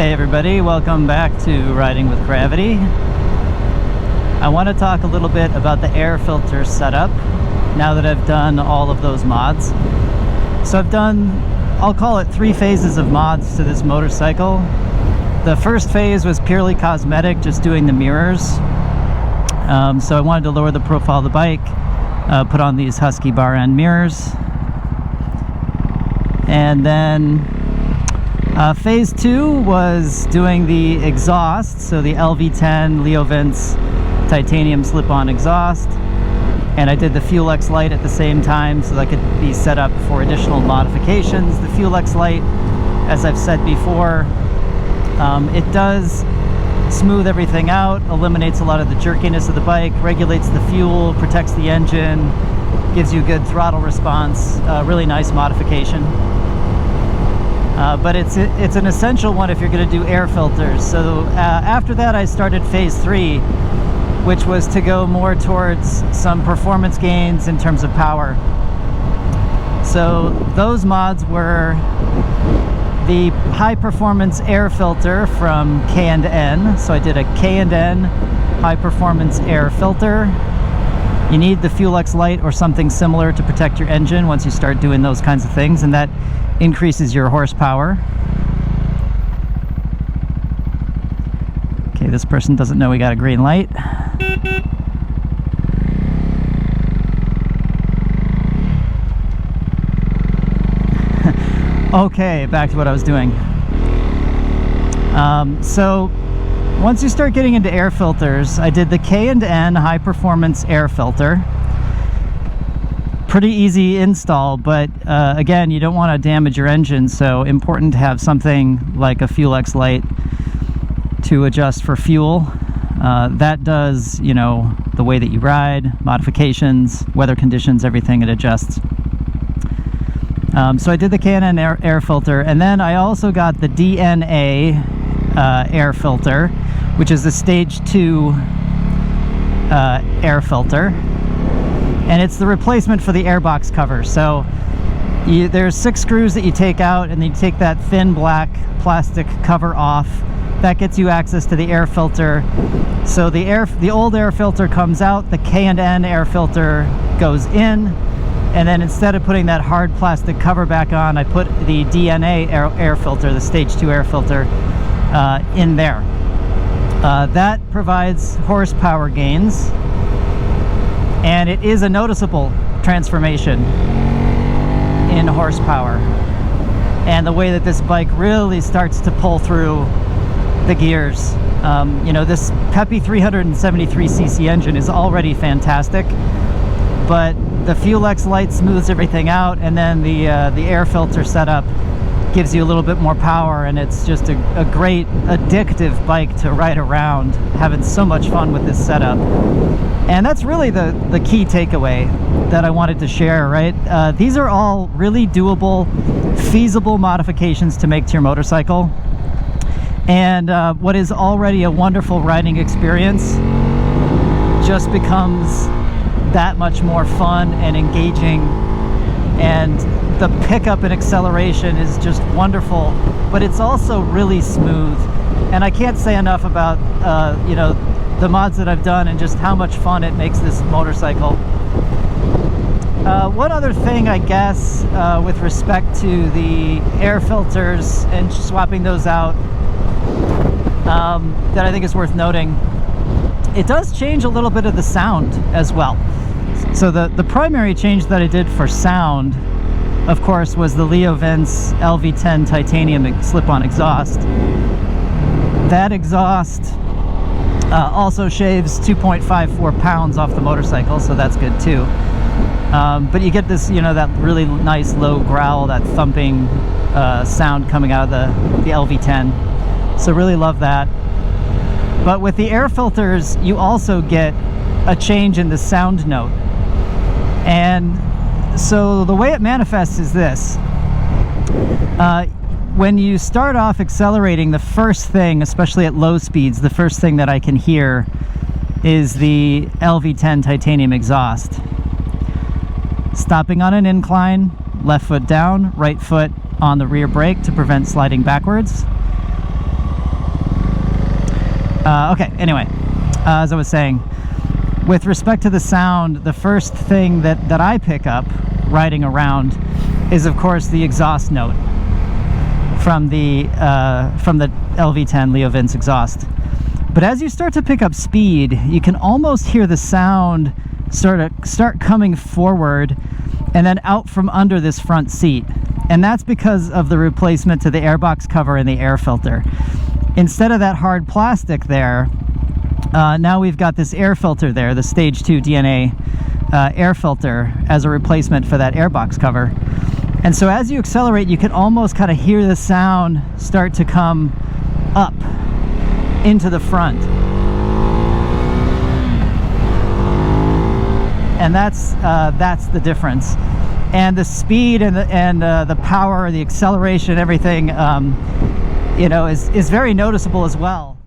Hey everybody, welcome back to Riding with Gravity. I want to talk a little bit about the air filter setup now that I've done all of those mods. So I've done, I'll call it 3 phases of mods to this motorcycle. The first phase was purely cosmetic, just doing the mirrors. So I wanted to lower the profile of the bike, put on these Husky bar end mirrors. And then phase 2 was doing the exhaust, so the LV10 LeoVince titanium slip-on exhaust. And I did the FuelX Lite at the same time so that could be set up for additional modifications. The FuelX Lite, as I've said before, it does smooth everything out, eliminates a lot of the jerkiness of the bike, regulates the fuel, protects the engine, gives you good throttle response, really nice modification. But it's an essential one if you're going to do air filters. So after that I started phase 3, which was to go more towards some performance gains in terms of power. So those mods were the high performance air filter from K&N. So I did a K&N high performance air filter. You need the FuelX Lite or something similar to protect your engine once you start doing those kinds of things, and that increases your horsepower. Okay, this person doesn't know we got a green light. Okay, back to what I was doing. So once you start getting into air filters, I did the K&N high performance air filter. Pretty easy install, but again, you don't want to damage your engine, so important to have something like a FuelX Lite to adjust for fuel. That does, you know, the way that you ride, modifications, weather conditions, everything, it adjusts. So I did the K&N air filter, and then I also got the DNA air filter, which is the stage 2 air filter, and it's the replacement for the airbox cover. So there's 6 screws that you take out, and then you take that thin black plastic cover off. That gets you access to the air filter. So the old air filter comes out, the K&N air filter goes in, and then instead of putting that hard plastic cover back on, I put the DNA air filter, the stage 2 air filter, in there. That provides horsepower gains, and it is a noticeable transformation in horsepower, and the way that this bike really starts to pull through the gears. You know, this peppy 373cc engine is already fantastic, but the FuelX Lite smooths everything out, and then the air filter setup gives you a little bit more power, and it's just a great addictive bike to ride around, having so much fun with this setup. And that's really the key takeaway that I wanted to share, right? These are all really doable, feasible modifications to make to your motorcycle, and what is already a wonderful riding experience just becomes that much more fun and engaging, and the pickup and acceleration is just wonderful, but it's also really smooth. And I can't say enough about you know, the mods that I've done and just how much fun it makes this motorcycle. One other thing, I guess, with respect to the air filters and swapping those out, that I think is worth noting, it does change a little bit of the sound as well. So the primary change that I did for sound, of course, was the LeoVince LV10 titanium slip-on exhaust. That exhaust also shaves 2.54 pounds off the motorcycle, so that's good too. But you get this, you know, that really nice low growl, that thumping sound coming out of the LV10. So really love that. But with the air filters, you also get a change in the sound note. And so the way it manifests is this. When you start off accelerating, the first thing, especially at low speeds, the first thing that I can hear is the LV10 titanium exhaust. Stopping on an incline, left foot down, right foot on the rear brake to prevent sliding backwards. Okay, anyway, as I was saying, with respect to the sound, the first thing that I pick up riding around is, of course, the exhaust note from the LV10 LeoVince exhaust. But as you start to pick up speed, you can almost hear the sound start coming forward and then out from under this front seat. And that's because of the replacement to the airbox cover and the air filter. Instead of that hard plastic there, now we've got this air filter there, the Stage 2 DNA air filter, as a replacement for that airbox cover. And so as you accelerate, you can almost kind of hear the sound start to come up into the front. And that's the difference. And the speed and the power, the acceleration, everything, you know, is very noticeable as well.